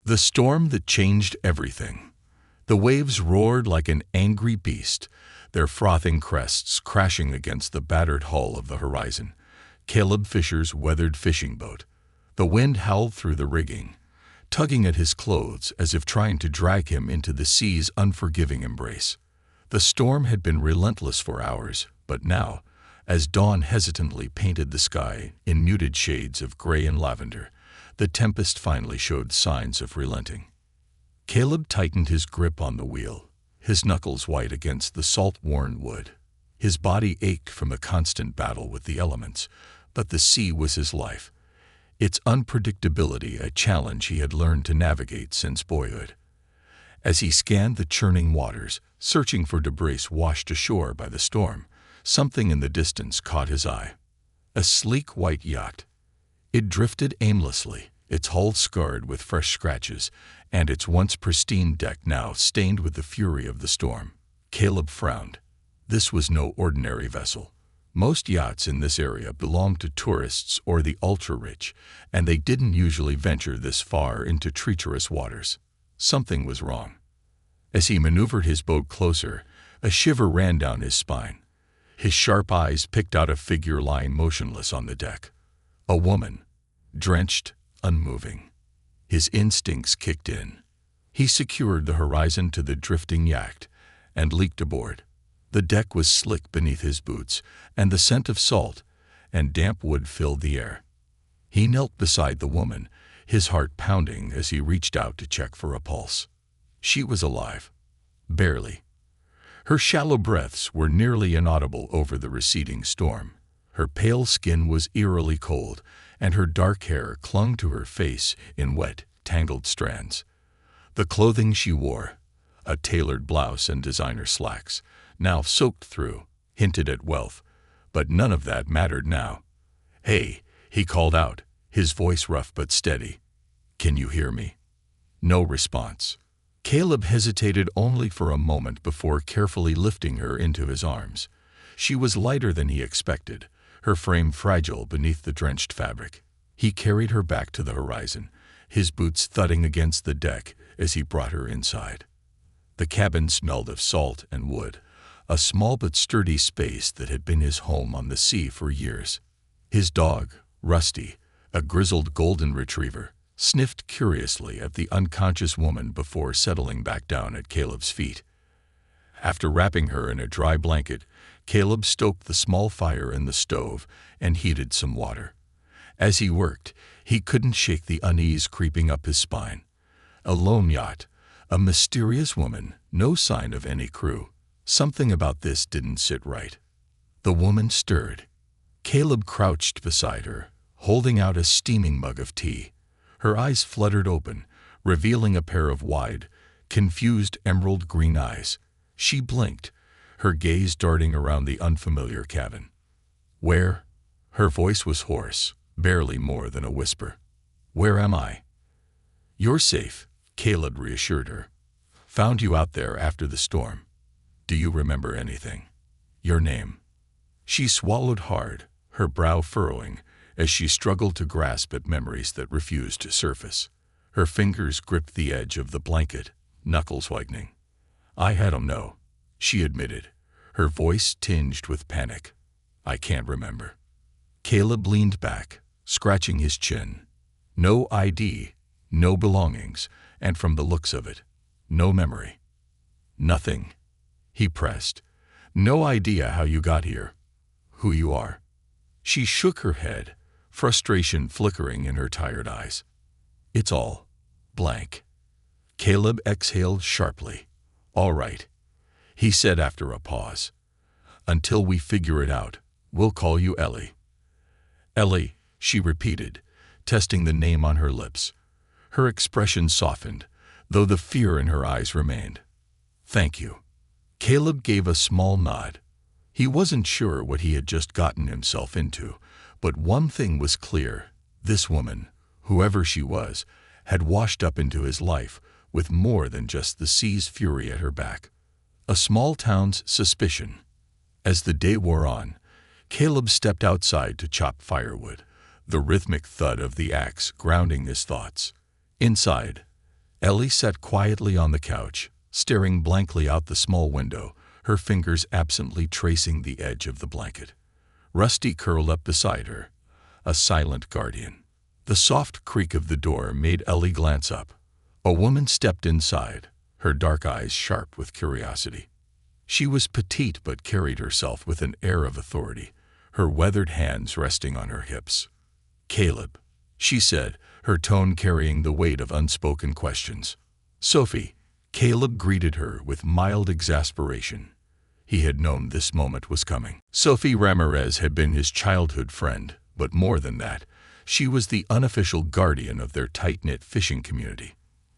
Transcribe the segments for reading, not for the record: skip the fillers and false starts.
The storm that changed everything. The waves roared like an angry beast, their frothing crests crashing against the battered hull of the Horizon, Caleb Fisher's weathered fishing boat. The wind howled through the rigging, tugging at his clothes as if trying to drag him into the sea's unforgiving embrace. The storm had been relentless for hours, but now, as dawn hesitantly painted the sky in muted shades of gray and lavender, the tempest finally showed signs of relenting. Caleb tightened his grip on the wheel, his knuckles white against the salt-worn wood. His body ached from the constant battle with the elements, but the sea was his life, its unpredictability a challenge he had learned to navigate since boyhood. As he scanned the churning waters, searching for debris washed ashore by the storm, something in the distance caught his eye. A sleek white yacht. It drifted aimlessly, its hull scarred with fresh scratches, and its once pristine deck now stained with the fury of the storm. Caleb frowned. This was no ordinary vessel. Most yachts in this area belonged to tourists or the ultra-rich, and they didn't usually venture this far into treacherous waters. Something was wrong. As he maneuvered his boat closer, a shiver ran down his spine. His sharp eyes picked out a figure lying motionless on the deck. A woman, drenched, unmoving. His instincts kicked in. He secured the Horizon to the drifting yacht and leaped aboard. The deck was slick beneath his boots, and the scent of salt and damp wood filled the air. He knelt beside the woman, his heart pounding as he reached out to check for a pulse. She was alive. Barely. Her shallow breaths were nearly inaudible over the receding storm. Her pale skin was eerily cold, and her dark hair clung to her face in wet, tangled strands. The clothing she wore, a tailored blouse and designer slacks, now soaked through, hinted at wealth, but none of that mattered now. "Hey," he called out, his voice rough but steady. "Can you hear me?" No response. Caleb hesitated only for a moment before carefully lifting her into his arms. She was lighter than he expected, her frame fragile beneath the drenched fabric. He carried her back to the Horizon, his boots thudding against the deck as he brought her inside. The cabin smelled of salt and wood, a small but sturdy space that had been his home on the sea for years. His dog, Rusty, a grizzled golden retriever, sniffed curiously at the unconscious woman before settling back down at Caleb's feet. After wrapping her in a dry blanket, Caleb stoked the small fire in the stove and heated some water. As he worked, he couldn't shake the unease creeping up his spine. A lone yacht, a mysterious woman, no sign of any crew. Something about this didn't sit right. The woman stirred. Caleb crouched beside her, holding out a steaming mug of tea. Her eyes fluttered open, revealing a pair of wide, confused emerald green eyes. She blinked, her gaze darting around the unfamiliar cabin. "Where?" Her voice was hoarse, barely more than a whisper. "Where am I?" "You're safe," Caleb reassured her. "Found you out there after the storm. Do you remember anything? Your name?" She swallowed hard, her brow furrowing, as she struggled to grasp at memories that refused to surface. Her fingers gripped the edge of the blanket, knuckles whitening. "I don't know," she admitted, her voice tinged with panic. "I can't remember." Caleb leaned back, scratching his chin. No ID, no belongings, and from the looks of it, no memory. "Nothing," he pressed. "No idea how you got here, who you are." She shook her head, frustration flickering in her tired eyes. "It's all blank." Caleb exhaled sharply. "All right," he said after a pause. "Until we figure it out, we'll call you Ellie." "Ellie," she repeated, testing the name on her lips. Her expression softened, though the fear in her eyes remained. "Thank you." Caleb gave a small nod. He wasn't sure what he had just gotten himself into, but one thing was clear. This woman, whoever she was, had washed up into his life with more than just the sea's fury at her back. A small town's suspicion. As the day wore on, Caleb stepped outside to chop firewood, the rhythmic thud of the axe grounding his thoughts. Inside, Ellie sat quietly on the couch, staring blankly out the small window, her fingers absently tracing the edge of the blanket. Rusty curled up beside her, a silent guardian. The soft creak of the door made Ellie glance up. A woman stepped inside, her dark eyes sharp with curiosity. She was petite but carried herself with an air of authority, her weathered hands resting on her hips. "Caleb," she said, her tone carrying the weight of unspoken questions. "Sophie," Caleb greeted her with mild exasperation. He had known this moment was coming. Sophie Ramirez had been his childhood friend, but more than that, she was the unofficial guardian of their tight-knit fishing community.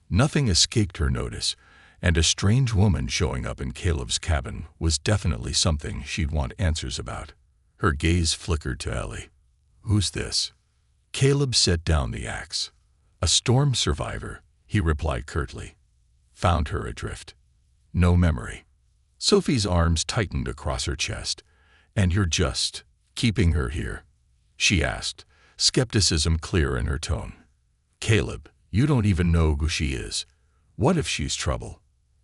Nothing escaped her notice, and a strange woman showing up in Caleb's cabin was definitely something she'd want answers about. Her gaze flickered to Ellie. "Who's this?" Caleb set down the axe. "A storm survivor," he replied curtly. "Found her adrift. No memory." Sophie's arms tightened across her chest. "And you're just keeping her here?" she asked, skepticism clear in her tone. "Caleb, you don't even know who she is. What if she's trouble?"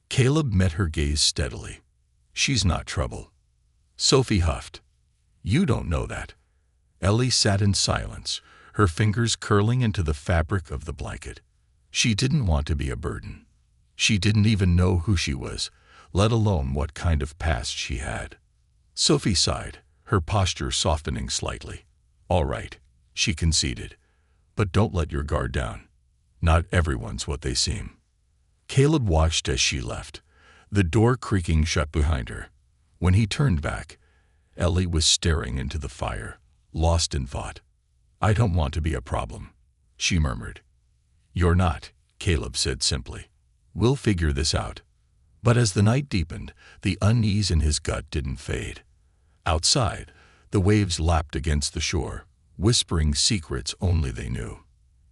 Caleb met her gaze steadily. "She's not trouble." Sophie huffed. "You don't know that." Ellie sat in silence, her fingers curling into the fabric of the blanket. She didn't want to be a burden. She didn't even know who she was, let alone what kind of past she had. Sophie sighed, her posture softening slightly. "All right," she conceded, "but don't let your guard down. Not everyone's what they seem." Caleb watched as she left, the door creaking shut behind her. When he turned back, Ellie was staring into the fire, lost in thought. "I don't want to be a problem," she murmured. "You're not," Caleb said simply. "We'll figure this out." But as the night deepened, the unease in his gut didn't fade. Outside, the waves lapped against the shore, whispering secrets only they knew.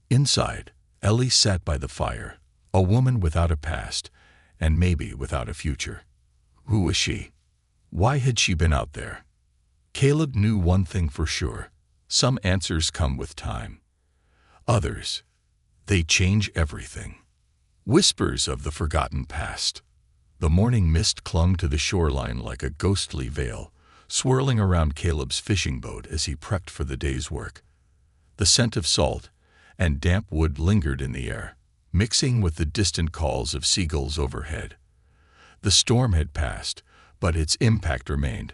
Inside, Ellie sat by the fire, a woman without a past, and maybe without a future. Who was she? Why had she been out there? Caleb knew one thing for sure. Some answers come with time. Others, they change everything. Whispers of the forgotten past. The morning mist clung to the shoreline like a ghostly veil, swirling around Caleb's fishing boat as he prepped for the day's work. The scent of salt and damp wood lingered in the air, mixing with the distant calls of seagulls overhead. The storm had passed, but its impact remained,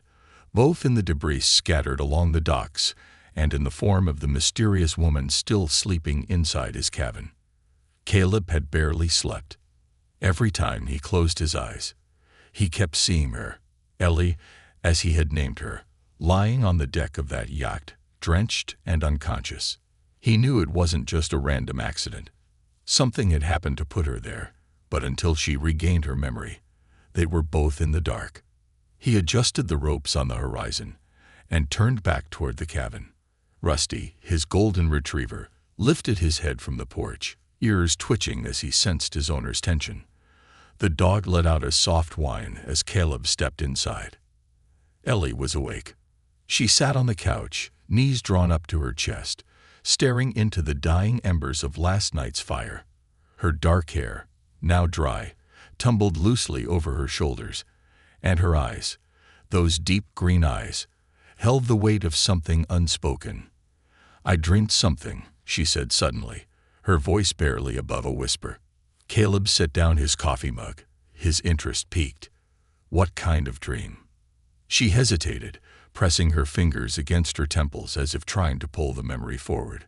both in the debris scattered along the docks and in the form of the mysterious woman still sleeping inside his cabin. Caleb had barely slept. Every time he closed his eyes, he kept seeing her, Ellie, as he had named her, lying on the deck of that yacht, drenched and unconscious. He knew it wasn't just a random accident. Something had happened to put her there, but until she regained her memory, they were both in the dark. He adjusted the ropes on the horizon and turned back toward the cabin. Rusty, his golden retriever, lifted his head from the porch, ears twitching as he sensed his owner's tension. The dog let out a soft whine as Caleb stepped inside. Ellie was awake. She sat on the couch, knees drawn up to her chest, staring into the dying embers of last night's fire. Her dark hair, now dry, tumbled loosely over her shoulders, and her eyes, those deep green eyes, held the weight of something unspoken. "I dreamed something," she said suddenly, her voice barely above a whisper. Caleb set down his coffee mug, his interest piqued. "What kind of dream?" She hesitated, pressing her fingers against her temples as if trying to pull the memory forward.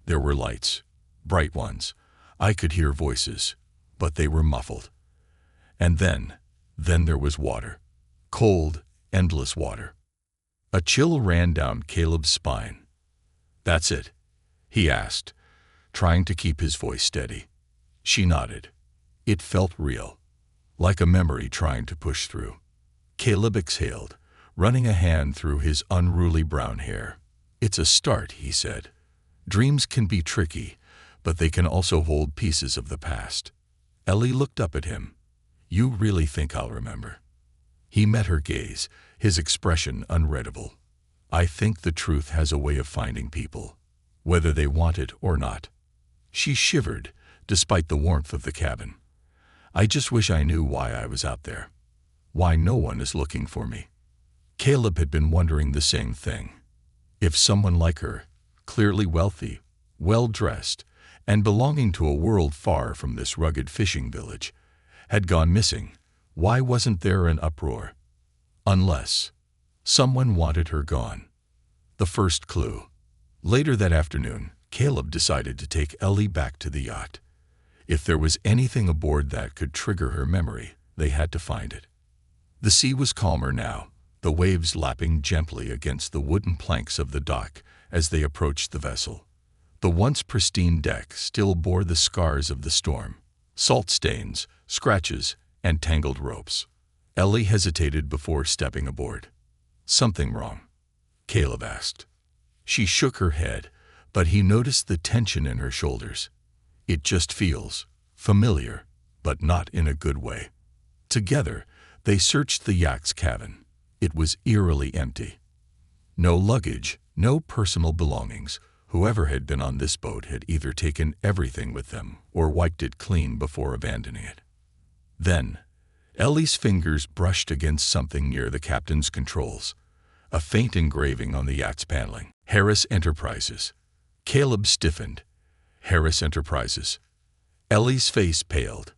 There were lights, bright ones. I could hear voices, but they were muffled. And then there was water. Cold, endless water. A chill ran down Caleb's spine. "That's it?" he asked, trying to keep his voice steady. She nodded. It felt real, like a memory trying to push through. Caleb exhaled, running a hand through his unruly brown hair. "It's a start," he said. "Dreams can be tricky, but they can also hold pieces of the past." Ellie looked up at him. "You really think I'll remember?" He met her gaze, his expression unreadable. "I think the truth has a way of finding people, whether they want it or not." She shivered, despite the warmth of the cabin. "I just wish I knew why I was out there. Why no one is looking for me." Caleb had been wondering the same thing. If someone like her, clearly wealthy, well-dressed, and belonging to a world far from this rugged fishing village, had gone missing, why wasn't there an uproar? Unless someone wanted her gone. The first clue. Later that afternoon, Caleb decided to take Ellie back to the yacht. If there was anything aboard that could trigger her memory, they had to find it. The sea was calmer now, the waves lapping gently against the wooden planks of the dock as they approached the vessel. The once pristine deck still bore the scars of the storm, salt stains, scratches, and tangled ropes. Ellie hesitated before stepping aboard. "Something wrong?" Caleb asked. She shook her head, but he noticed the tension in her shoulders. "It just feels familiar, but not in a good way." Together, they searched the yacht's cabin. It was eerily empty. No luggage, no personal belongings. Whoever had been on this boat had either taken everything with them or wiped it clean before abandoning it. Then, Ellie's fingers brushed against something near the captain's controls. A faint engraving on the yacht's paneling. Harris Enterprises. Caleb stiffened. Harris Enterprises. Ellie's face paled.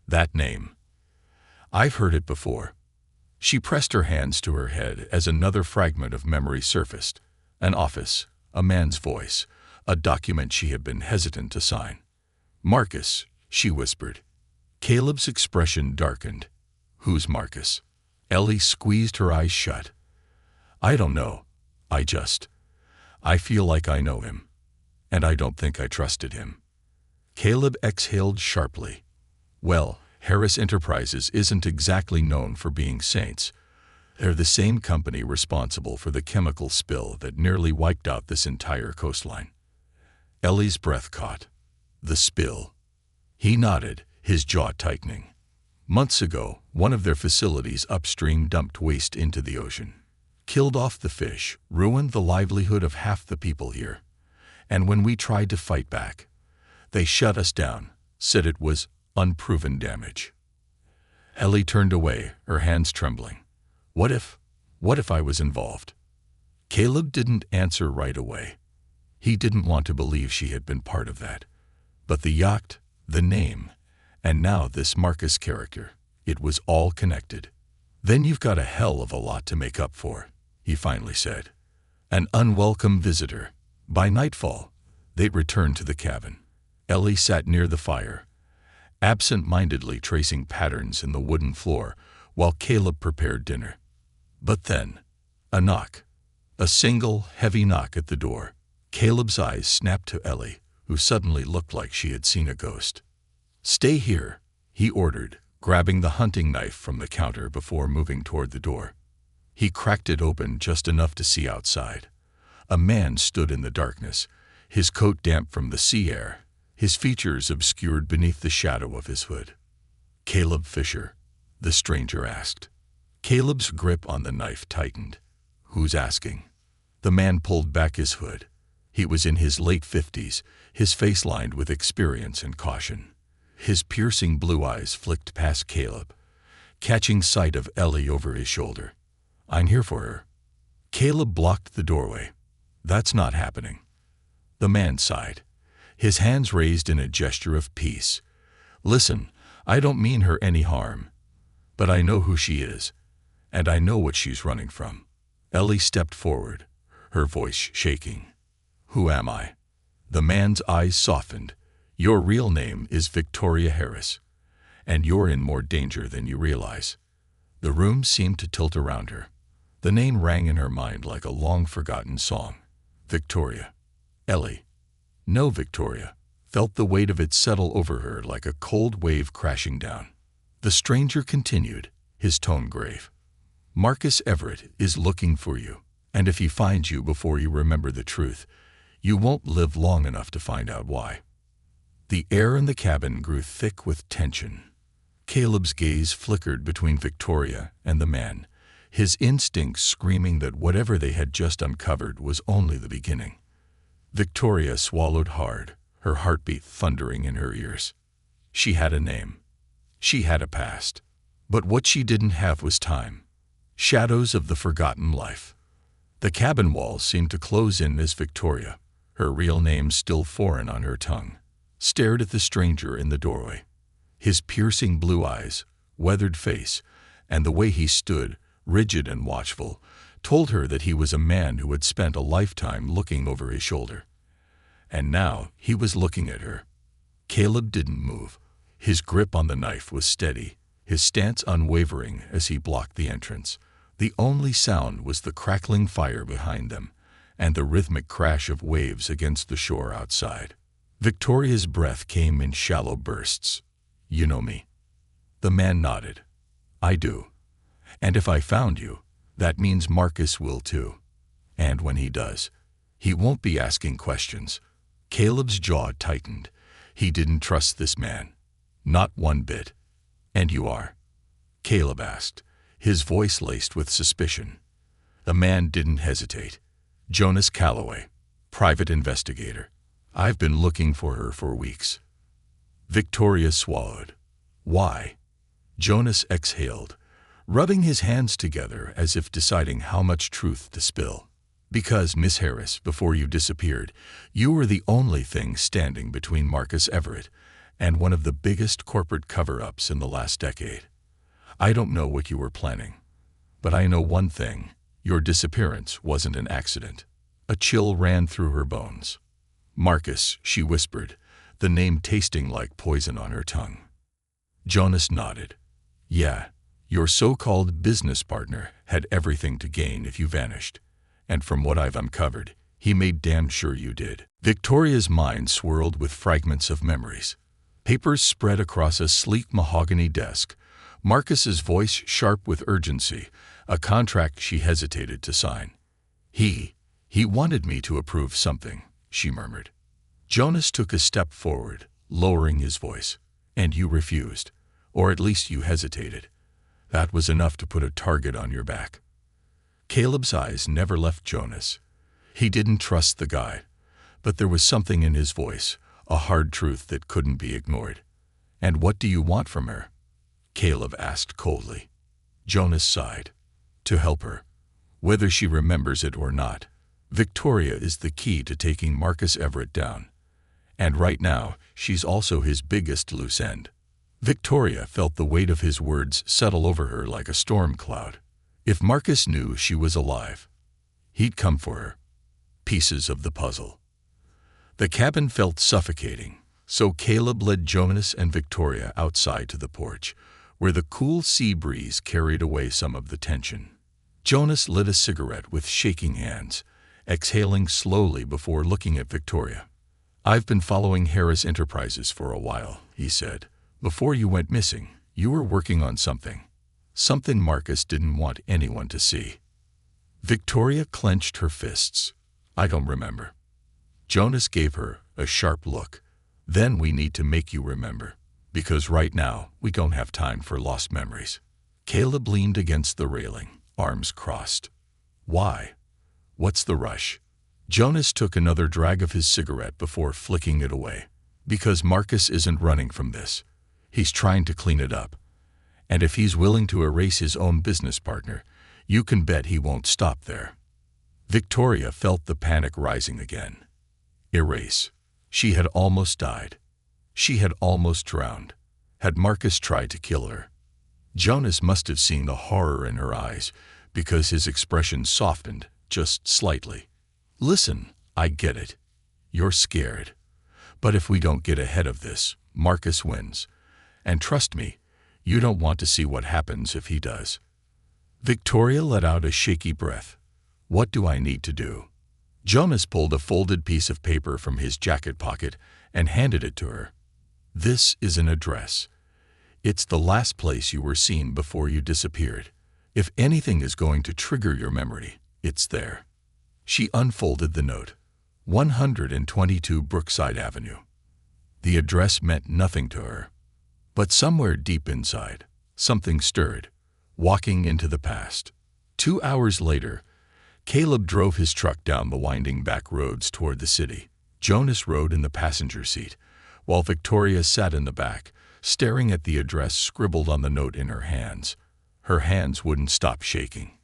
That name. "I've heard it before." She pressed her hands to her head as another fragment of memory surfaced. An office, a man's voice, a document she had been hesitant to sign. "Marcus," she whispered. Caleb's expression darkened. "Who's Marcus?" Ellie squeezed her eyes shut. "I don't know. I feel like I know him. And I don't think I trusted him." Caleb exhaled sharply. "Well, Harris Enterprises isn't exactly known for being saints. They're the same company responsible for the chemical spill that nearly wiped out this entire coastline." Ellie's breath caught. "The spill." He nodded, his jaw tightening. "Months ago, one of their facilities upstream dumped waste into the ocean. Killed off the fish, ruined the livelihood of half the people here. And when we tried to fight back, they shut us down, said it was unproven damage." Ellie turned away, her hands trembling. What if I was involved?" Caleb didn't answer right away. He didn't want to believe she had been part of that. But the yacht, the name, and now this Marcus character, it was all connected. "Then you've got a hell of a lot to make up for," he finally said. "An unwelcome visitor." By nightfall, they'd returned to the cabin. Ellie sat near the fire, absent-mindedly tracing patterns in the wooden floor while Caleb prepared dinner. But then, a knock. A single, heavy knock at the door. Caleb's eyes snapped to Ellie, who suddenly looked like she had seen a ghost. "Stay here," he ordered, grabbing the hunting knife from the counter before moving toward the door. He cracked it open just enough to see outside. A man stood in the darkness, his coat damp from the sea air, his features obscured beneath the shadow of his hood. "Caleb Fisher?" the stranger asked. Caleb's grip on the knife tightened. "Who's asking?" The man pulled back his hood. He was in his late 50s, his face lined with experience and caution. His piercing blue eyes flicked past Caleb, catching sight of Ellie over his shoulder. "I'm here for her." Caleb blocked the doorway. "That's not happening." The man sighed, his hands raised in a gesture of peace. "Listen, I don't mean her any harm. But I know who she is, and I know what she's running from." Ellie stepped forward, her voice shaking. "Who am I?" The man's eyes softened. "Your real name is Victoria Harris, and you're in more danger than you realize." The room seemed to tilt around her. The name rang in her mind like a long-forgotten song. Victoria. Ellie. No, Victoria. Felt the weight of it settle over her like a cold wave crashing down. The stranger continued, his tone grave. "Marcus Everett is looking for you, and if he finds you before you remember the truth, you won't live long enough to find out why." The air in the cabin grew thick with tension. Caleb's gaze flickered between Victoria and the man, his instincts screaming that whatever they had just uncovered was only the beginning. Victoria swallowed hard, her heartbeat thundering in her ears. She had a name. She had a past. But what she didn't have was time. Shadows of the forgotten life. The cabin walls seemed to close in as Victoria, her real name still foreign on her tongue, stared at the stranger in the doorway. His piercing blue eyes, weathered face, and the way he stood, rigid and watchful, told her that he was a man who had spent a lifetime looking over his shoulder. And now he was looking at her. Caleb didn't move. His grip on the knife was steady, his stance unwavering as he blocked the entrance. The only sound was the crackling fire behind them and the rhythmic crash of waves against the shore outside. Victoria's breath came in shallow bursts. "You know me?" The man nodded. "I do. And if I found you, that means Marcus will too. And when he does, he won't be asking questions." Caleb's jaw tightened. He didn't trust this man. Not one bit. "And you are?" Caleb asked, his voice laced with suspicion. The man didn't hesitate. "Jonas Calloway, private investigator. I've been looking for her for weeks." Victoria swallowed. "Why?" Jonas exhaled, rubbing his hands together as if deciding how much truth to spill. "Because, Miss Harris, before you disappeared, you were the only thing standing between Marcus Everett and one of the biggest corporate cover-ups in the last decade. I don't know what you were planning, but I know one thing. Your disappearance wasn't an accident." A chill ran through her bones. "Marcus," she whispered, the name tasting like poison on her tongue. Jonas nodded. "Yeah, your so-called business partner had everything to gain if you vanished. And from what I've uncovered, he made damn sure you did." Victoria's mind swirled with fragments of memories. Papers spread across a sleek mahogany desk, Marcus's voice sharp with urgency, a contract she hesitated to sign. He wanted me to approve something," she murmured. Jonas took a step forward, lowering his voice. "And you refused, or at least you hesitated. That was enough to put a target on your back." Caleb's eyes never left Jonas. He didn't trust the guy, but there was something in his voice, a hard truth that couldn't be ignored. "And what do you want from her?" Caleb asked coldly. Jonas sighed. "To help her, whether she remembers it or not. Victoria is the key to taking Marcus Everett down. And right now, she's also his biggest loose end." Victoria felt the weight of his words settle over her like a storm cloud. If Marcus knew she was alive, he'd come for her. Pieces of the puzzle. The cabin felt suffocating, so Caleb led Jonas and Victoria outside to the porch, where the cool sea breeze carried away some of the tension. Jonas lit a cigarette with shaking hands, exhaling slowly before looking at Victoria. "I've been following Harris Enterprises for a while," he said. "Before you went missing, you were working on something. Something Marcus didn't want anyone to see." Victoria clenched her fists. "I don't remember." Jonas gave her a sharp look. "Then we need to make you remember, because right now we don't have time for lost memories." Caleb leaned against the railing, arms crossed. "Why? What's the rush?" Jonas took another drag of his cigarette before flicking it away. "Because Marcus isn't running from this. He's trying to clean it up. And if he's willing to erase his own business partner, you can bet he won't stop there." Victoria felt the panic rising again. Erase. She had almost died. She had almost drowned. Had Marcus tried to kill her? Jonas must have seen the horror in her eyes, because his expression softened just slightly. "Listen, I get it. You're scared. But if we don't get ahead of this, Marcus wins. And trust me, you don't want to see what happens if he does." Victoria let out a shaky breath. "What do I need to do?" Jonas pulled a folded piece of paper from his jacket pocket and handed it to her. "This is an address. It's the last place you were seen before you disappeared. If anything is going to trigger your memory, it's there." She unfolded the note. 122 Brookside Avenue. The address meant nothing to her. But somewhere deep inside, something stirred, walking into the past. 2 hours later, Caleb drove his truck down the winding back roads toward the city. Jonas rode in the passenger seat, while Victoria sat in the back, staring at the address scribbled on the note in her hands. Her hands wouldn't stop shaking.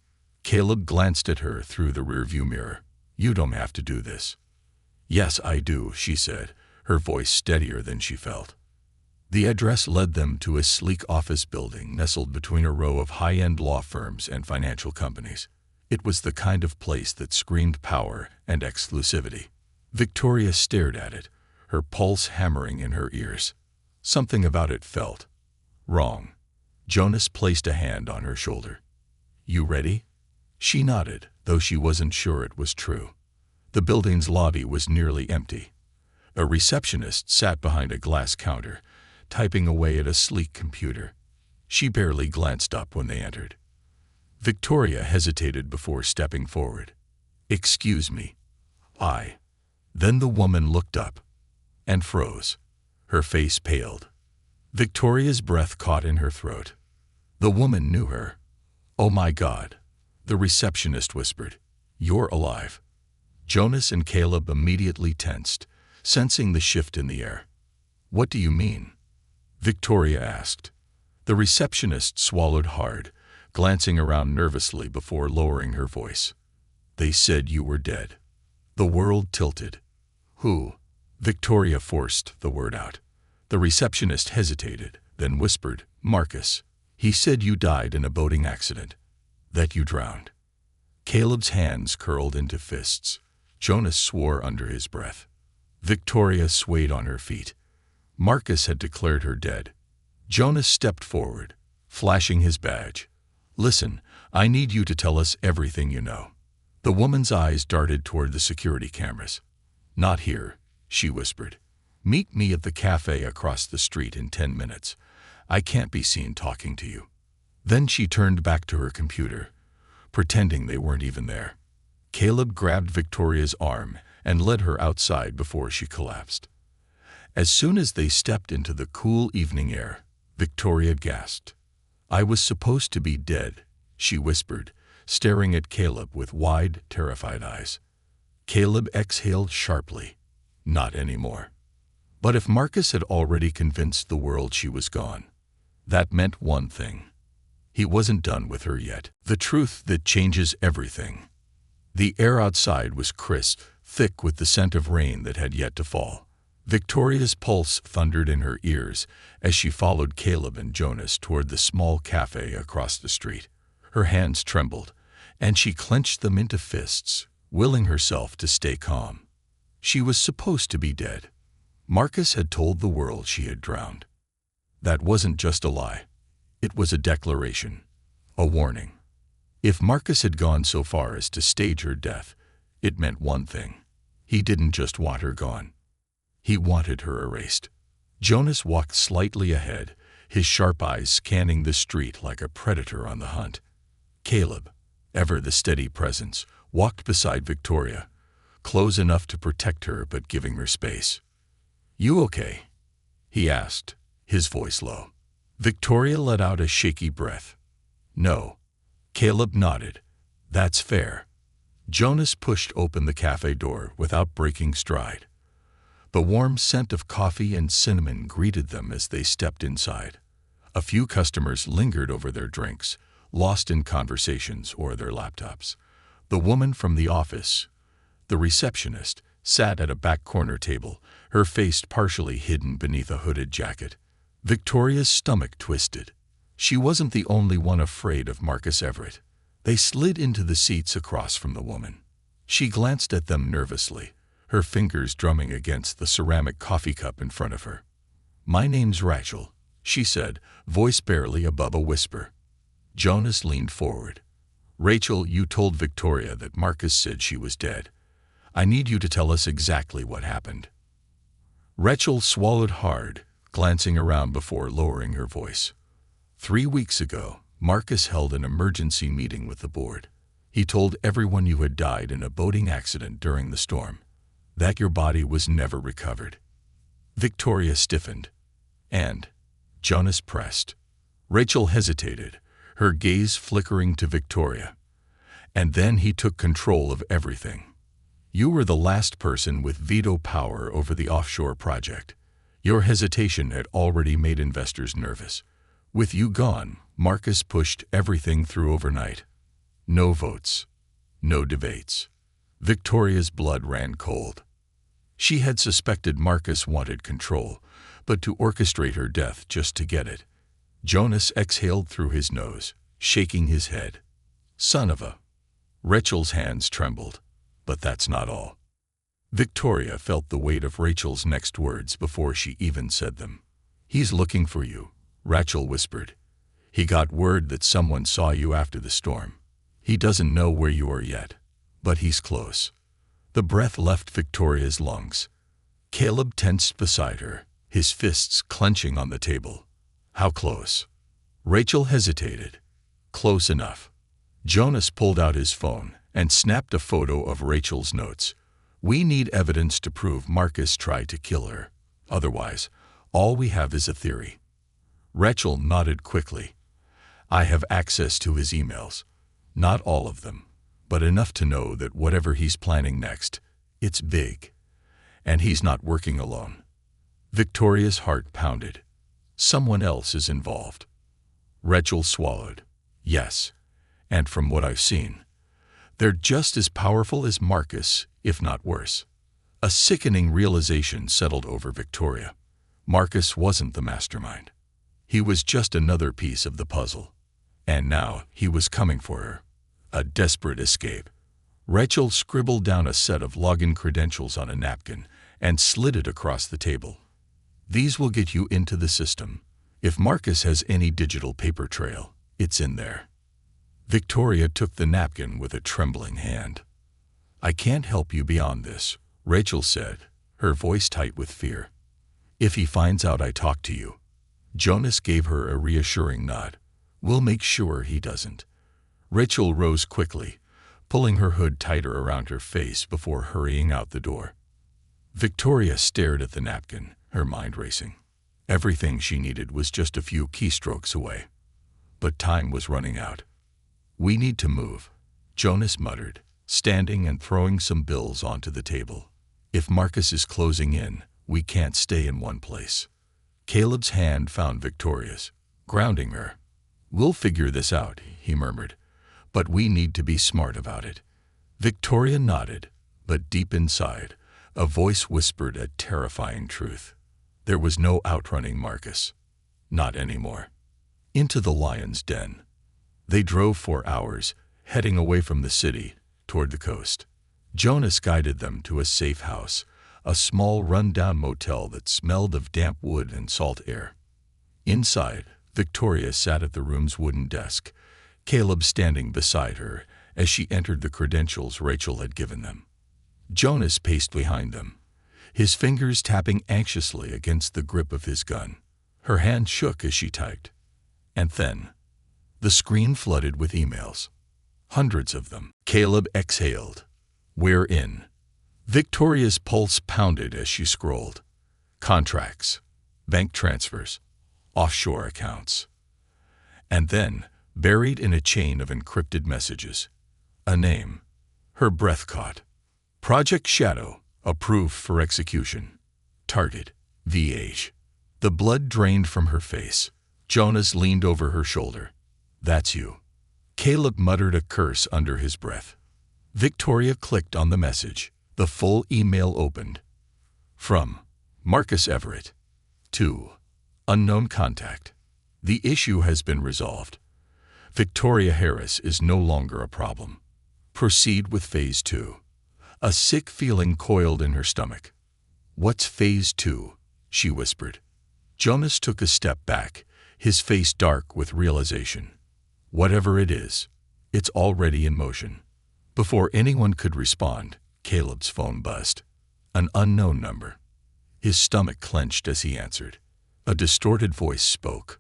Caleb glanced at her through the rearview mirror. "You don't have to do this." "Yes, I do," she said, her voice steadier than she felt. The address led them to a sleek office building nestled between a row of high-end law firms and financial companies. It was the kind of place that screamed power and exclusivity. Victoria stared at it, her pulse hammering in her ears. Something about it felt wrong. Jonas placed a hand on her shoulder. "You ready?" She nodded, though she wasn't sure it was true. The building's lobby was nearly empty. A receptionist sat behind a glass counter, typing away at a sleek computer. She barely glanced up when they entered. Victoria hesitated before stepping forward. "Excuse me." Then the woman looked up and froze. Her face paled. Victoria's breath caught in her throat. The woman knew her. "Oh my God," the receptionist whispered. "You're alive." Jonas and Caleb immediately tensed, sensing the shift in the air. "What do you mean?" Victoria asked. The receptionist swallowed hard, glancing around nervously before lowering her voice. "They said you were dead." The world tilted. "Who?" Victoria forced the word out. The receptionist hesitated, then whispered, "Marcus. He said you died in a boating accident. That you drowned." Caleb's hands curled into fists. Jonas swore under his breath. Victoria swayed on her feet. Marcus had declared her dead. Jonas stepped forward, flashing his badge. "Listen, I need you to tell us everything you know." The woman's eyes darted toward the security cameras. "Not here," she whispered. "Meet me at the cafe across the street in 10 minutes. I can't be seen talking to you." Then she turned back to her computer, pretending they weren't even there. Caleb grabbed Victoria's arm and led her outside before she collapsed. As soon as they stepped into the cool evening air, Victoria gasped. "I was supposed to be dead," she whispered, staring at Caleb with wide, terrified eyes. Caleb exhaled sharply. Not anymore. But if Marcus had already convinced the world she was gone, that meant one thing. He wasn't done with her yet. The truth that changes everything. The air outside was crisp, thick with the scent of rain that had yet to fall. Victoria's pulse thundered in her ears as she followed Caleb and Jonas toward the small cafe across the street. Her hands trembled, and she clenched them into fists, willing herself to stay calm. She was supposed to be dead. Marcus had told the world she had drowned. That wasn't just a lie. It was a declaration, a warning. If Marcus had gone so far as to stage her death, it meant one thing. He didn't just want her gone. He wanted her erased. Jonas walked slightly ahead, his sharp eyes scanning the street like a predator on the hunt. Caleb, ever the steady presence, walked beside Victoria, close enough to protect her but giving her space. "You okay?" he asked, his voice low. Victoria let out a shaky breath. "No." Caleb nodded. "That's fair." Jonas pushed open the cafe door without breaking stride. The warm scent of coffee and cinnamon greeted them as they stepped inside. A few customers lingered over their drinks, lost in conversations or their laptops. The woman from the office, the receptionist, sat at a back corner table, her face partially hidden beneath a hooded jacket. Victoria's stomach twisted. She wasn't the only one afraid of Marcus Everett. They slid into the seats across from the woman. She glanced at them nervously, her fingers drumming against the ceramic coffee cup in front of her. "My name's Rachel," she said, voice barely above a whisper. Jonas leaned forward. "Rachel, you told Victoria that Marcus said she was dead. I need you to tell us exactly what happened." Rachel swallowed hard, glancing around before lowering her voice. 3 weeks ago, Marcus held an emergency meeting with the board. He told everyone you had died in a boating accident during the storm, that your body was never recovered. Victoria stiffened. "And?" Jonas pressed. Rachel hesitated, her gaze flickering to Victoria. "And then he took control of everything. You were the last person with veto power over the offshore project. Your hesitation had already made investors nervous. With you gone, Marcus pushed everything through overnight. No votes. No debates. Victoria's blood ran cold. She had suspected Marcus wanted control, but to orchestrate her death just to get it. Jonas exhaled through his nose, shaking his head. Son of a... Rachel's hands trembled. But that's not all. Victoria felt the weight of Rachel's next words before she even said them. He's looking for you, Rachel whispered. He got word that someone saw you after the storm. He doesn't know where you are yet, but he's close. The breath left Victoria's lungs. Caleb tensed beside her, his fists clenching on the table. How close? Rachel hesitated. Close enough. Jonas pulled out his phone and snapped a photo of Rachel's notes. We need evidence to prove Marcus tried to kill her. Otherwise, all we have is a theory. Rachel nodded quickly. I have access to his emails. Not all of them, but enough to know that whatever he's planning next, it's big. And he's not working alone. Victoria's heart pounded. Someone else is involved. Rachel swallowed. Yes, and from what I've seen, they're just as powerful as Marcus, if not worse. A sickening realization settled over Victoria. Marcus wasn't the mastermind. He was just another piece of the puzzle. And now he was coming for her. A desperate escape. Rachel scribbled down a set of login credentials on a napkin and slid it across the table. These will get you into the system. If Marcus has any digital paper trail, it's in there. Victoria took the napkin with a trembling hand. I can't help you beyond this, Rachel said, her voice tight with fear. If he finds out I talked to you. Jonas gave her a reassuring nod. We'll make sure he doesn't. Rachel rose quickly, pulling her hood tighter around her face before hurrying out the door. Victoria stared at the napkin, her mind racing. Everything she needed was just a few keystrokes away. But time was running out. We need to move, Jonas muttered, standing and throwing some bills onto the table. If Marcus is closing in, we can't stay in one place. Caleb's hand found Victoria's, grounding her. We'll figure this out, he murmured, but we need to be smart about it. Victoria nodded, but deep inside, a voice whispered a terrifying truth. There was no outrunning Marcus. Not anymore. Into the lion's den. They drove for hours, heading away from the city, toward the coast. Jonas guided them to a safe house, a small run-down motel that smelled of damp wood and salt air. Inside, Victoria sat at the room's wooden desk, Caleb standing beside her as she entered the credentials Rachel had given them. Jonas paced behind them, his fingers tapping anxiously against the grip of his gun. Her hand shook as she typed. And then, the screen flooded with emails. Hundreds of them. Caleb exhaled. We're in. Victoria's pulse pounded as she scrolled. Contracts, bank transfers, offshore accounts. And then, buried in a chain of encrypted messages, a name. Her breath caught. Project Shadow, approved for execution. Target, VH. The blood drained from her face. Jonas leaned over her shoulder. That's you. Caleb muttered a curse under his breath. Victoria clicked on the message. The full email opened. From Marcus Everett. To unknown contact. The issue has been resolved. Victoria Harris is no longer a problem. Proceed with Phase 2. A sick feeling coiled in her stomach. What's Phase 2? She whispered. Jonas took a step back, his face dark with realization. Whatever it is, it's already in motion. Before anyone could respond, Caleb's phone buzzed. An unknown number. His stomach clenched as he answered. A distorted voice spoke.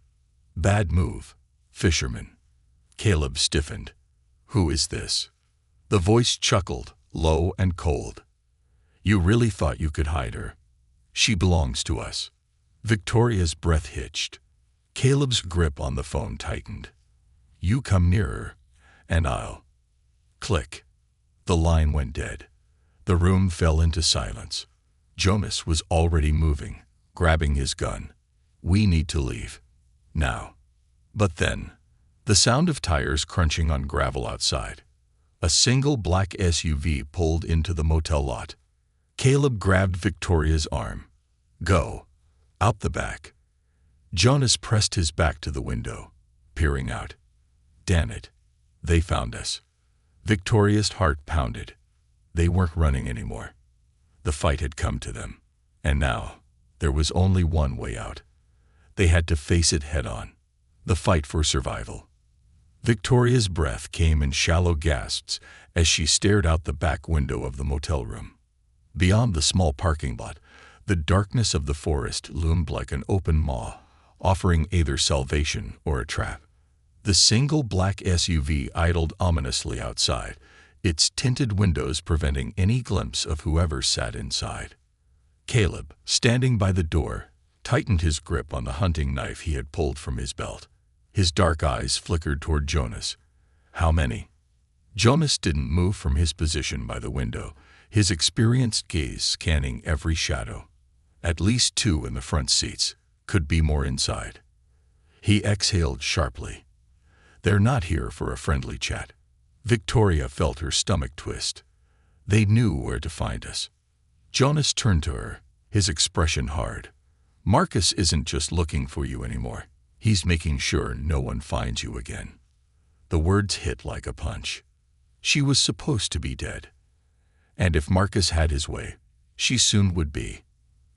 Bad move, Fisherman. Caleb stiffened. Who is this? The voice chuckled, low and cold. You really thought you could hide her? She belongs to us. Victoria's breath hitched. Caleb's grip on the phone tightened. You come nearer, and I'll... Click. The line went dead. The room fell into silence. Jonas was already moving, grabbing his gun. We need to leave. Now. But then, the sound of tires crunching on gravel outside. A single black SUV pulled into the motel lot. Caleb grabbed Victoria's arm. Go. Out the back. Jonas pressed his back to the window, peering out. Damn it. They found us. Victoria's heart pounded. They weren't running anymore. The fight had come to them. And now, there was only one way out. They had to face it head-on. The fight for survival. Victoria's breath came in shallow gasps as she stared out the back window of the motel room. Beyond the small parking lot, the darkness of the forest loomed like an open maw, offering either salvation or a trap. The single black SUV idled ominously outside, its tinted windows preventing any glimpse of whoever sat inside. Caleb, standing by the door, tightened his grip on the hunting knife he had pulled from his belt. His dark eyes flickered toward Jonas. How many? Jonas didn't move from his position by the window, his experienced gaze scanning every shadow. At least 2 in the front seats, could be more inside. He exhaled sharply. They're not here for a friendly chat. Victoria felt her stomach twist. They knew where to find us. Jonas turned to her, his expression hard. Marcus isn't just looking for you anymore. He's making sure no one finds you again. The words hit like a punch. She was supposed to be dead. And if Marcus had his way, she soon would be.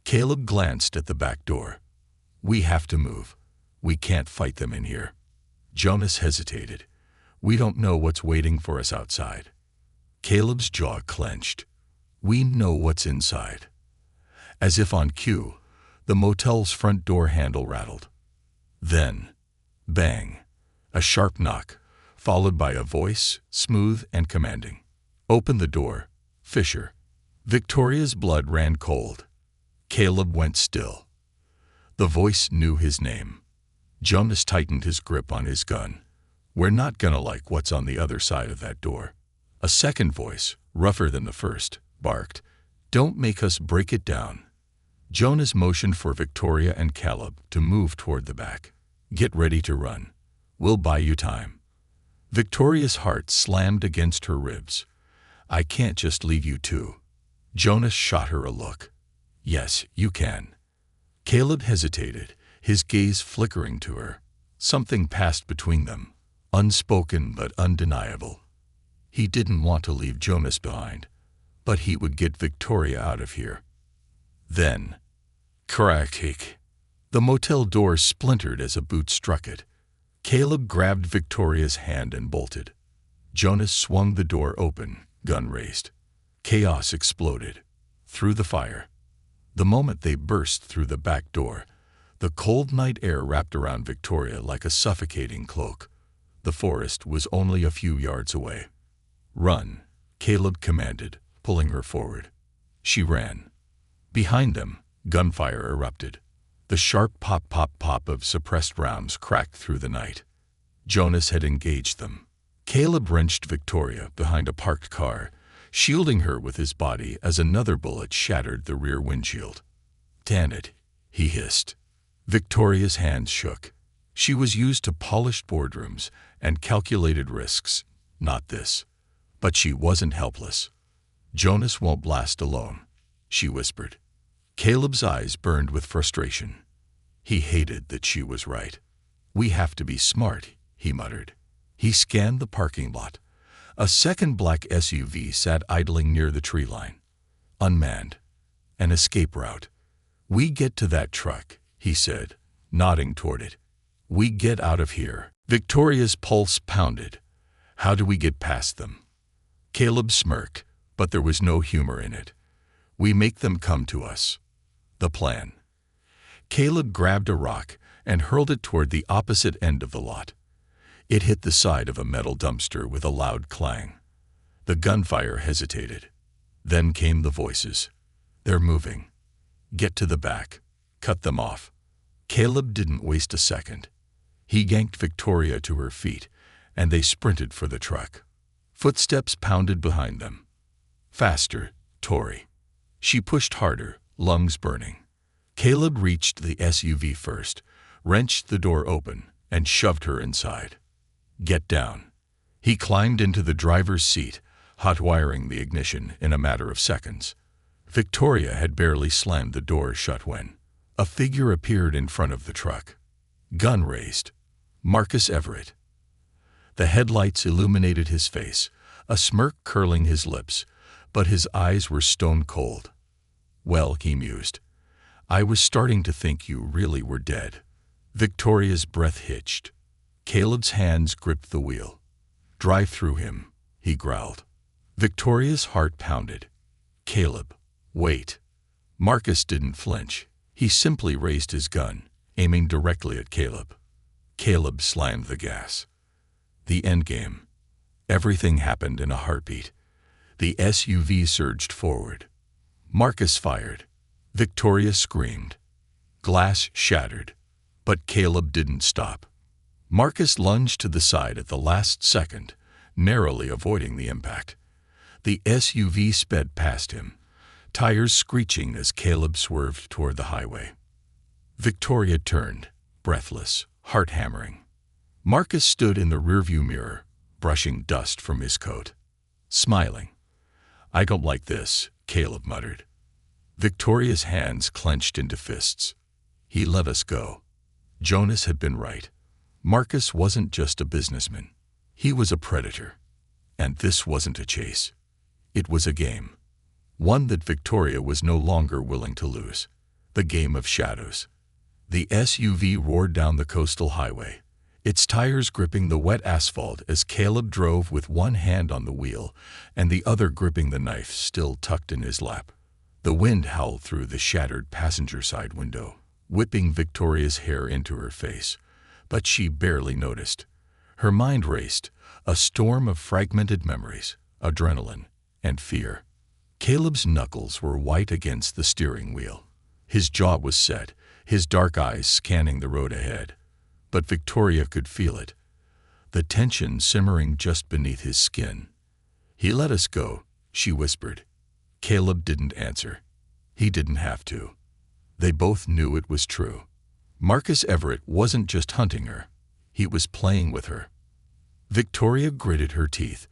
Caleb glanced at the back door. We have to move. We can't fight them in here. Jonas hesitated. We don't know what's waiting for us outside. Caleb's jaw clenched. We know what's inside. As if on cue, the motel's front door handle rattled. Then, bang, a sharp knock, followed by a voice, smooth and commanding. Open the door, Fisher. Victoria's blood ran cold. Caleb went still. The voice knew his name. Jonas tightened his grip on his gun. We're not gonna like what's on the other side of that door. A second voice, rougher than the first, barked, Don't make us break it down. Jonas motioned for Victoria and Caleb to move toward the back. Get ready to run. We'll buy you time. Victoria's heart slammed against her ribs. I can't just leave you two. Jonas shot her a look. Yes, you can. Caleb hesitated, his gaze flickering to her. Something passed between them, unspoken but undeniable. He didn't want to leave Jonas behind, but he would get Victoria out of here. Then, crack. The motel door splintered as a boot struck it. Caleb grabbed Victoria's hand and bolted. Jonas swung the door open, gun raised. Chaos exploded. Through the fire. The moment they burst through the back door, the cold night air wrapped around Victoria like a suffocating cloak. The forest was only a few yards away. Run, Caleb commanded, pulling her forward. She ran. Behind them, gunfire erupted. The sharp pop of suppressed rounds cracked through the night. Jonas had engaged them. Caleb wrenched Victoria behind a parked car, shielding her with his body as another bullet shattered the rear windshield. Damn it, he hissed. Victoria's hands shook. She was used to polished boardrooms and calculated risks, not this. But she wasn't helpless. Jonas won't last alone, she whispered. Caleb's eyes burned with frustration. He hated that she was right. We have to be smart, he muttered. He scanned the parking lot. A second black SUV sat idling near the tree line. Unmanned. An escape route. We get to that truck, he said, nodding toward it. We get out of here. Victoria's pulse pounded. How do we get past them? Caleb smirked, but there was no humor in it. We make them come to us. The plan. Caleb grabbed a rock and hurled it toward the opposite end of the lot. It hit the side of a metal dumpster with a loud clang. The gunfire hesitated. Then came the voices. They're moving. Get to the back. Cut them off. Caleb didn't waste a second. He yanked Victoria to her feet, and they sprinted for the truck. Footsteps pounded behind them. Faster, Tori. She pushed harder, lungs burning. Caleb reached the SUV first, wrenched the door open, and shoved her inside. Get down. He climbed into the driver's seat, hot-wiring the ignition in a matter of seconds. Victoria had barely slammed the door shut when a figure appeared in front of the truck. Gun raised. Marcus Everett. The headlights illuminated his face, a smirk curling his lips, but his eyes were stone cold. Well, he mused, I was starting to think you really were dead. Victoria's breath hitched. Caleb's hands gripped the wheel. Drive through him, he growled. Victoria's heart pounded. Caleb, wait. Marcus didn't flinch. He simply raised his gun, aiming directly at Caleb. Caleb slammed the gas. The endgame. Everything happened in a heartbeat. The SUV surged forward. Marcus fired. Victoria screamed. Glass shattered. But Caleb didn't stop. Marcus lunged to the side at the last second, narrowly avoiding the impact. The SUV sped past him, tires screeching as Caleb swerved toward the highway. Victoria turned, breathless, heart hammering. Marcus stood in the rearview mirror, brushing dust from his coat. Smiling. I don't like this, Caleb muttered. Victoria's hands clenched into fists. He let us go. Jonas had been right. Marcus wasn't just a businessman. He was a predator. And this wasn't a chase. It was a game. One that Victoria was no longer willing to lose. The game of shadows. The SUV roared down the coastal highway, its tires gripping the wet asphalt as Caleb drove with one hand on the wheel and the other gripping the knife still tucked in his lap. The wind howled through the shattered passenger side window, whipping Victoria's hair into her face, but she barely noticed. Her mind raced, a storm of fragmented memories, adrenaline, and fear. Caleb's knuckles were white against the steering wheel. His jaw was set, his dark eyes scanning the road ahead. But Victoria could feel it, the tension simmering just beneath his skin. He let us go, she whispered. Caleb didn't answer. He didn't have to. They both knew it was true. Marcus Everett wasn't just hunting her. He was playing with her. Victoria gritted her teeth.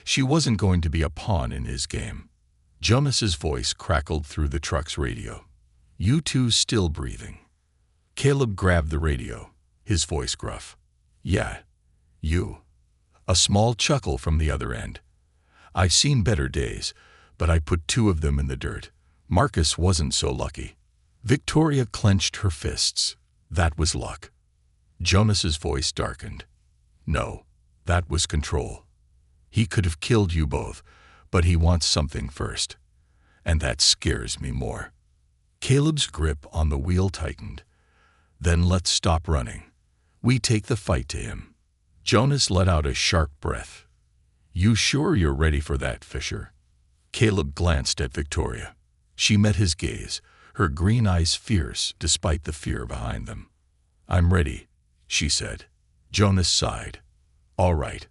She wasn't going to be a pawn in his game. Jonas's voice crackled through the truck's radio. You two still breathing? Caleb grabbed the radio, his voice gruff. Yeah, you. A small chuckle from the other end. I've seen better days, but I put two of them in the dirt. Marcus wasn't so lucky. Victoria clenched her fists. That was luck. Jonas's voice darkened. No, that was control. He could have killed you both, but he wants something first. And that scares me more. Caleb's grip on the wheel tightened. Then let's stop running. We take the fight to him. Jonas let out a sharp breath. You sure you're ready for that, Fisher? Caleb glanced at Victoria. She met his gaze, her green eyes fierce despite the fear behind them. I'm ready, she said. Jonas sighed. All right,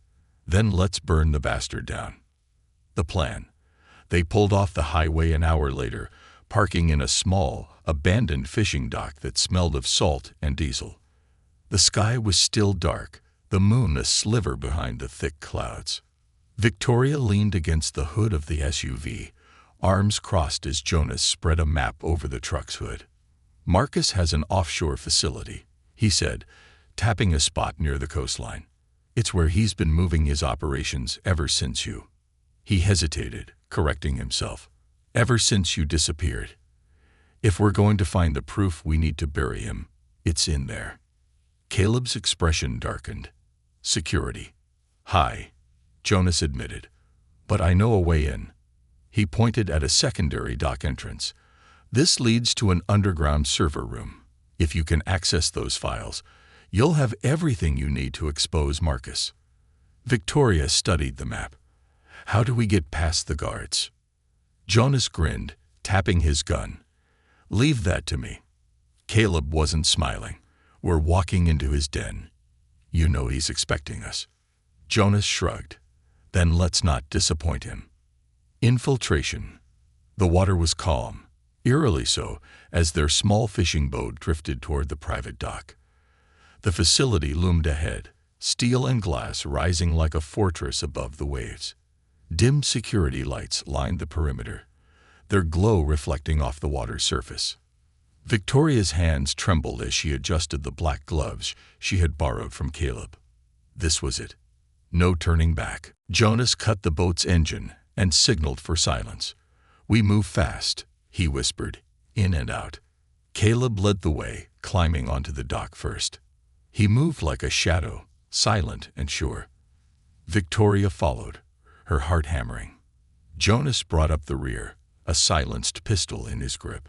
then let's burn the bastard down. The plan. They pulled off the highway an hour later, parking in a small, abandoned fishing dock that smelled of salt and diesel. The sky was still dark, the moon a sliver behind the thick clouds. Victoria leaned against the hood of the SUV, arms crossed as Jonas spread a map over the truck's hood. Marcus has an offshore facility, he said, tapping a spot near the coastline. It's where he's been moving his operations ever since you. He hesitated, correcting himself. Ever since you disappeared. If we're going to find the proof we need to bury him, it's in there. Caleb's expression darkened. Security. Hi, Jonas admitted. But I know a way in. He pointed at a secondary dock entrance. This leads to an underground server room. If you can access those files, you'll have everything you need to expose Marcus. Victoria studied the map. How do we get past the guards? Jonas grinned, tapping his gun. Leave that to me. Caleb wasn't smiling. We're walking into his den. You know he's expecting us. Jonas shrugged. Then let's not disappoint him. Infiltration. The water was calm, eerily so, as their small fishing boat drifted toward the private dock. The facility loomed ahead, steel and glass rising like a fortress above the waves. Dim security lights lined the perimeter, their glow reflecting off the water's surface. Victoria's hands trembled as she adjusted the black gloves she had borrowed from Caleb. This was it. No turning back. Jonas cut the boat's engine and signaled for silence. "We move fast," he whispered, in and out. Caleb led the way, climbing onto the dock first. He moved like a shadow, silent and sure. Victoria followed, her heart hammering. Jonas brought up the rear, a silenced pistol in his grip.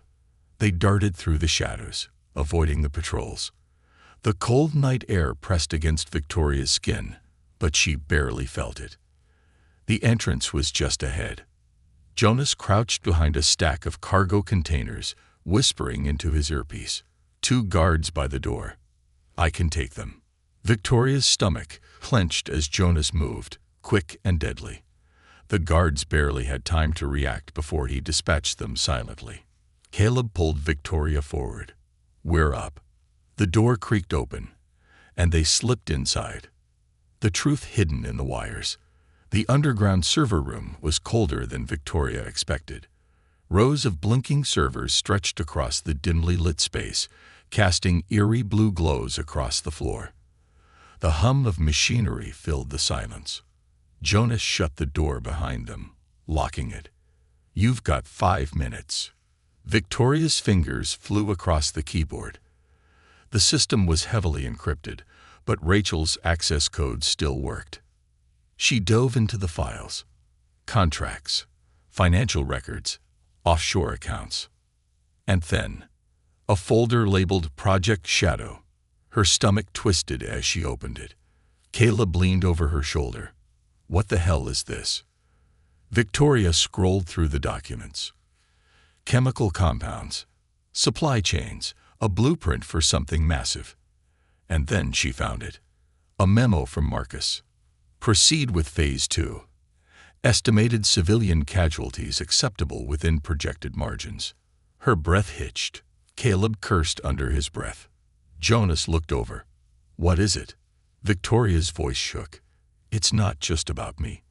They darted through the shadows, avoiding the patrols. The cold night air pressed against Victoria's skin, but she barely felt it. The entrance was just ahead. Jonas crouched behind a stack of cargo containers, whispering into his earpiece. 2 guards by the door. I can take them. Victoria's stomach clenched as Jonas moved, quick and deadly. The guards barely had time to react before he dispatched them silently. Caleb pulled Victoria forward. "We're up." The door creaked open, and they slipped inside. The truth hidden in the wires. The underground server room was colder than Victoria expected. Rows of blinking servers stretched across the dimly lit space, casting eerie blue glows across the floor. The hum of machinery filled the silence. Jonas shut the door behind them, locking it. "You've got 5 minutes." Victoria's fingers flew across the keyboard. The system was heavily encrypted, but Rachel's access code still worked. She dove into the files. Contracts, financial records, offshore accounts. And then, a folder labeled Project Shadow. Her stomach twisted as she opened it. Caleb leaned over her shoulder. "What the hell is this?" Victoria scrolled through the documents. Chemical compounds, supply chains, a blueprint for something massive. And then she found it. A memo from Marcus. Proceed with Phase 2. Estimated civilian casualties acceptable within projected margins. Her breath hitched. Caleb cursed under his breath. Jonas looked over. "What is it?" Victoria's voice shook. "It's not just about me.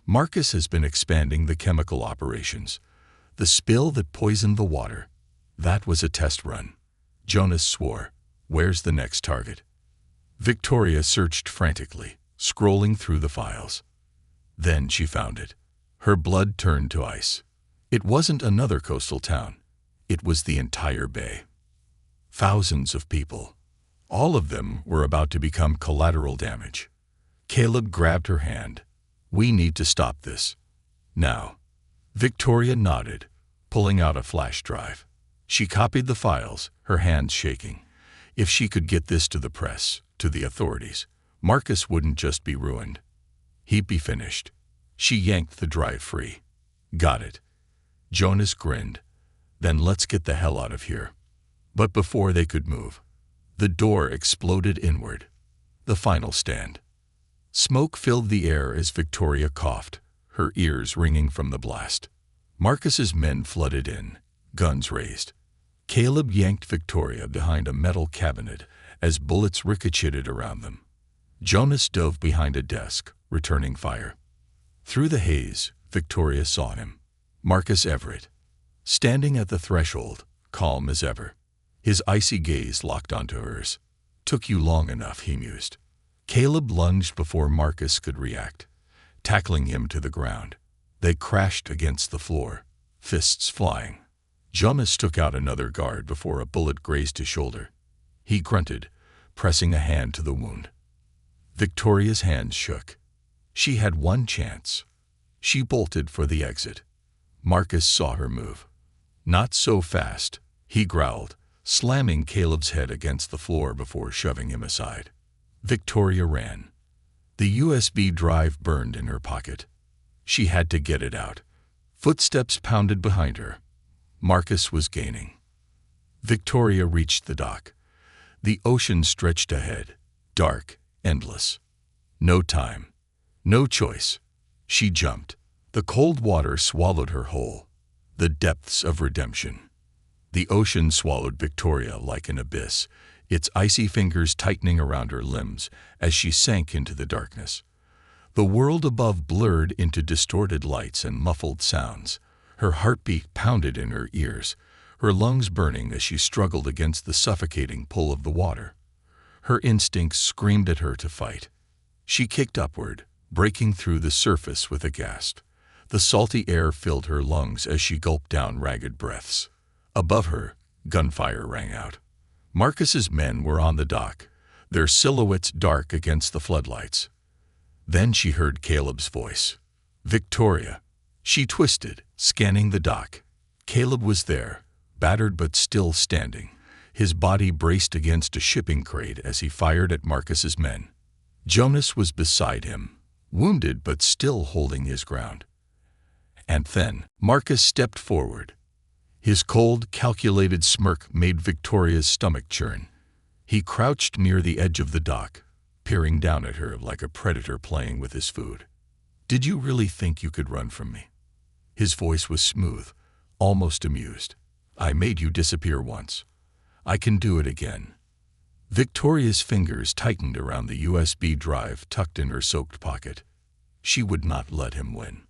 Marcus has been expanding the chemical operations. The spill that poisoned the water, that was a test run." Jonas swore. "Where's the next target?" Victoria searched frantically, scrolling through the files. Then she found it. Her blood turned to ice. It wasn't another coastal town. It was the entire bay. Thousands of people. All of them were about to become collateral damage. Caleb grabbed her hand. "We need to stop this. Now." Victoria nodded, pulling out a flash drive. She copied the files, her hands shaking. If she could get this to the press, to the authorities, Marcus wouldn't just be ruined. He'd be finished. She yanked the drive free. "Got it." Jonas grinned. "Then let's get the hell out of here." But before they could move, the door exploded inward. The final stand. Smoke filled the air as Victoria coughed, her ears ringing from the blast. Marcus's men flooded in, guns raised. Caleb yanked Victoria behind a metal cabinet as bullets ricocheted around them. Jonas dove behind a desk, returning fire. Through the haze, Victoria saw him. Marcus Everett, standing at the threshold, calm as ever. His icy gaze locked onto hers. "Took you long enough," he mused. Caleb lunged before Marcus could react, tackling him to the ground. They crashed against the floor, fists flying. Jonas took out another guard before a bullet grazed his shoulder. He grunted, pressing a hand to the wound. Victoria's hands shook. She had one chance. She bolted for the exit. Marcus saw her move. "Not so fast," he growled, slamming Caleb's head against the floor before shoving him aside. Victoria ran. The USB drive burned in her pocket. She had to get it out. Footsteps pounded behind her. Marcus was gaining. Victoria reached the dock. The ocean stretched ahead, dark, endless. No time. No choice. She jumped. The cold water swallowed her whole. The depths of redemption. The ocean swallowed Victoria like an abyss, its icy fingers tightening around her limbs as she sank into the darkness. The world above blurred into distorted lights and muffled sounds. Her heartbeat pounded in her ears, her lungs burning as she struggled against the suffocating pull of the water. Her instincts screamed at her to fight. She kicked upward, breaking through the surface with a gasp. The salty air filled her lungs as she gulped down ragged breaths. Above her, gunfire rang out. Marcus's men were on the dock, their silhouettes dark against the floodlights. Then she heard Caleb's voice. "Victoria." She twisted, scanning the dock. Caleb was there, battered but still standing, his body braced against a shipping crate as he fired at Marcus's men. Jonas was beside him, wounded but still holding his ground. And then Marcus stepped forward. His cold, calculated smirk made Victoria's stomach churn. He crouched near the edge of the dock, peering down at her like a predator playing with his food. "Did you really think you could run from me?" His voice was smooth, almost amused. "I made you disappear once. I can do it again." Victoria's fingers tightened around the USB drive tucked in her soaked pocket. She would not let him win.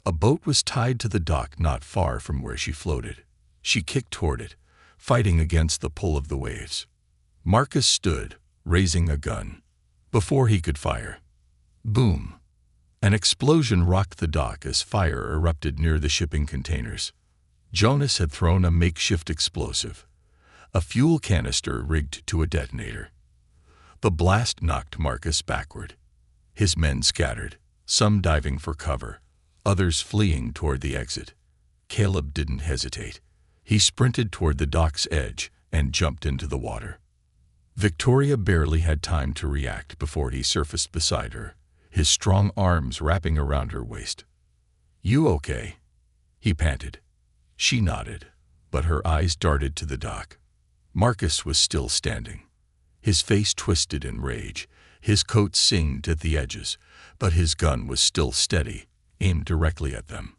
A boat was tied to the dock not far from where she floated. She kicked toward it, fighting against the pull of the waves. Marcus stood, raising a gun. Before he could fire, boom! An explosion rocked the dock as fire erupted near the shipping containers. Jonas had thrown a makeshift explosive, a fuel canister rigged to a detonator. The blast knocked Marcus backward. His men scattered, some diving for cover, others fleeing toward the exit. Caleb didn't hesitate. He sprinted toward the dock's edge and jumped into the water. Victoria barely had time to react before he surfaced beside her, his strong arms wrapping around her waist. "You okay?" he panted. She nodded, but her eyes darted to the dock. Marcus was still standing, his face twisted in rage, his coat singed at the edges, but his gun was still steady, aimed directly at them.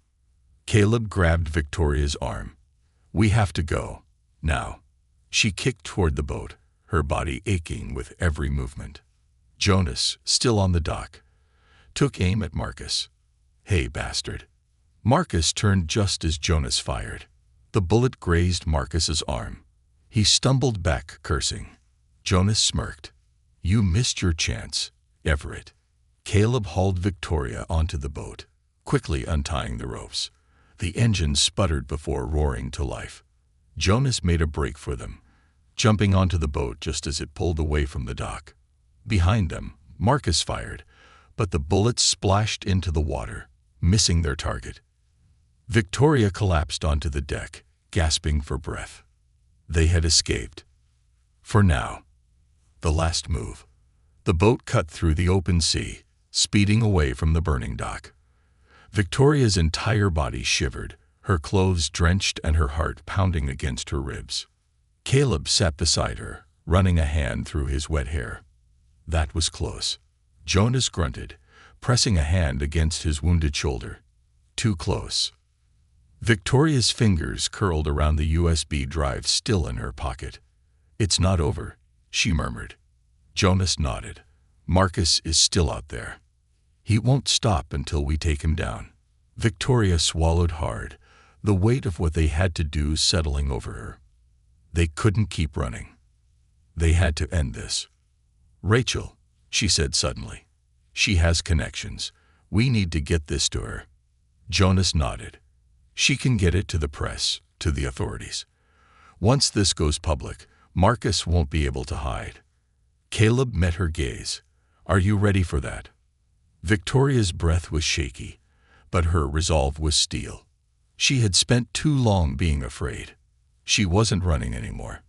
Caleb grabbed Victoria's arm. "We have to go, now." She kicked toward the boat, her body aching with every movement. Jonas, still on the dock, took aim at Marcus. "Hey, bastard." Marcus turned just as Jonas fired. The bullet grazed Marcus's arm. He stumbled back, cursing. Jonas smirked. "You missed your chance, Everett." Caleb hauled Victoria onto the boat, quickly untying the ropes. The engine sputtered before roaring to life. Jonas made a break for them, jumping onto the boat just as it pulled away from the dock. Behind them, Marcus fired, but the bullets splashed into the water, missing their target. Victoria collapsed onto the deck, gasping for breath. They had escaped. For now. The last move. The boat cut through the open sea, speeding away from the burning dock. Victoria's entire body shivered, her clothes drenched and her heart pounding against her ribs. Caleb sat beside her, running a hand through his wet hair. That was close. Jonas grunted, pressing a hand against his wounded shoulder. Too close. Victoria's fingers curled around the USB drive still in her pocket. "It's not over," she murmured. Jonas nodded. "Marcus is still out there. He won't stop until we take him down." Victoria swallowed hard, the weight of what they had to do settling over her. They couldn't keep running. They had to end this. "Rachel," she said suddenly. "She has connections. We need to get this to her." Jonas nodded. "She can get it to the press, to the authorities. Once this goes public, Marcus won't be able to hide." Caleb met her gaze. "Are you ready for that?" Victoria's breath was shaky, but her resolve was steel. She had spent too long being afraid. She wasn't running anymore.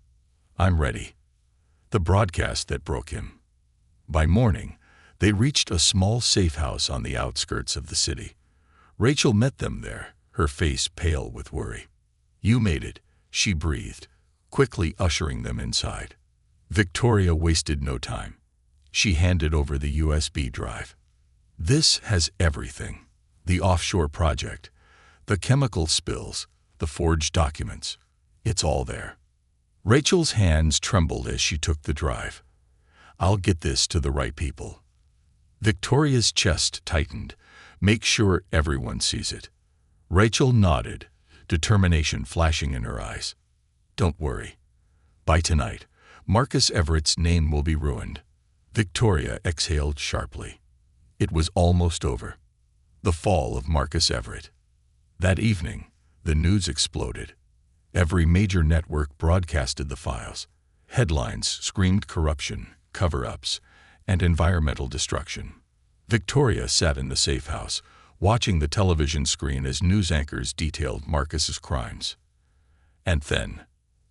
"I'm ready." The broadcast that broke him. By morning, they reached a small safe house on the outskirts of the city. Rachel met them there, her face pale with worry. "You made it," she breathed, quickly ushering them inside. Victoria wasted no time. She handed over the USB drive. "This has everything. The offshore project, the chemical spills, the forged documents. It's all there. Rachel's hands trembled as she took the drive. I'll get this to the right people. Victoria's chest tightened. Make sure everyone sees it. Rachel nodded, determination flashing in her eyes. Don't worry. By tonight, Marcus Everett's name will be ruined. Victoria exhaled sharply. It was almost over. The fall of Marcus Everett. That evening, the news exploded. Every major network broadcasted the files. Headlines screamed corruption, cover-ups, and environmental destruction. Victoria sat in the safe house, watching the television screen as news anchors detailed Marcus's crimes. And then,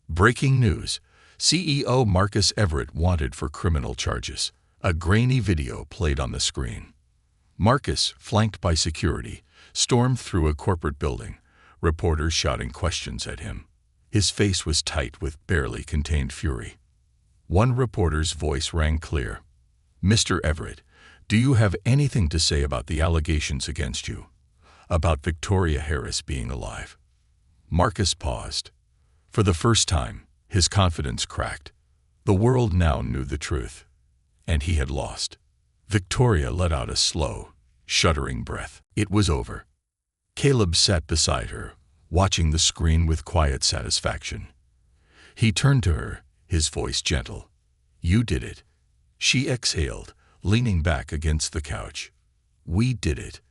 breaking news, CEO Marcus Everett wanted for criminal charges. A grainy video played on the screen. Marcus, flanked by security, stormed through a corporate building, reporters shouting questions at him. His face was tight with barely contained fury. One reporter's voice rang clear. Mr. Everett, do you have anything to say about the allegations against you? About Victoria Harris being alive? Marcus paused. For the first time, his confidence cracked. The world now knew the truth. And he had lost. Victoria let out a slow, shuddering breath. It was over. Caleb sat beside her, watching the screen with quiet satisfaction. He turned to her, his voice gentle. You did it. She exhaled, leaning back against the couch. We did it.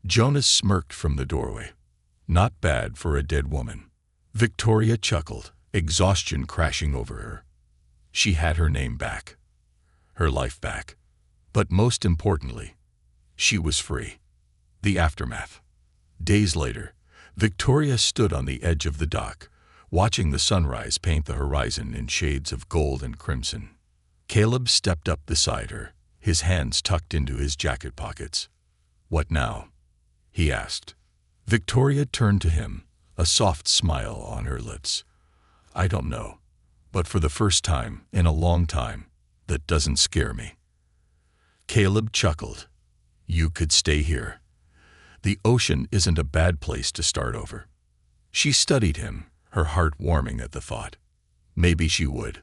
Jonas smirked from the doorway. Not bad for a dead woman. Victoria chuckled, exhaustion crashing over her. She had her name back. Her life back. But most importantly, she was free. The aftermath. Days later, Victoria stood on the edge of the dock, watching the sunrise paint the horizon in shades of gold and crimson. Caleb stepped up beside her, his hands tucked into his jacket pockets. What now? He asked. Victoria turned to him, a soft smile on her lips. I don't know, but for the first time in a long time, that doesn't scare me. Caleb chuckled. You could stay here. The ocean isn't a bad place to start over. She studied him, her heart warming at the thought. Maybe she would.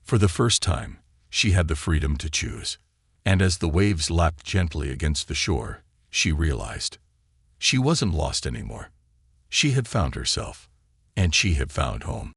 For the first time, she had the freedom to choose. And as the waves lapped gently against the shore, she realized. She wasn't lost anymore. She had found herself, and she had found home.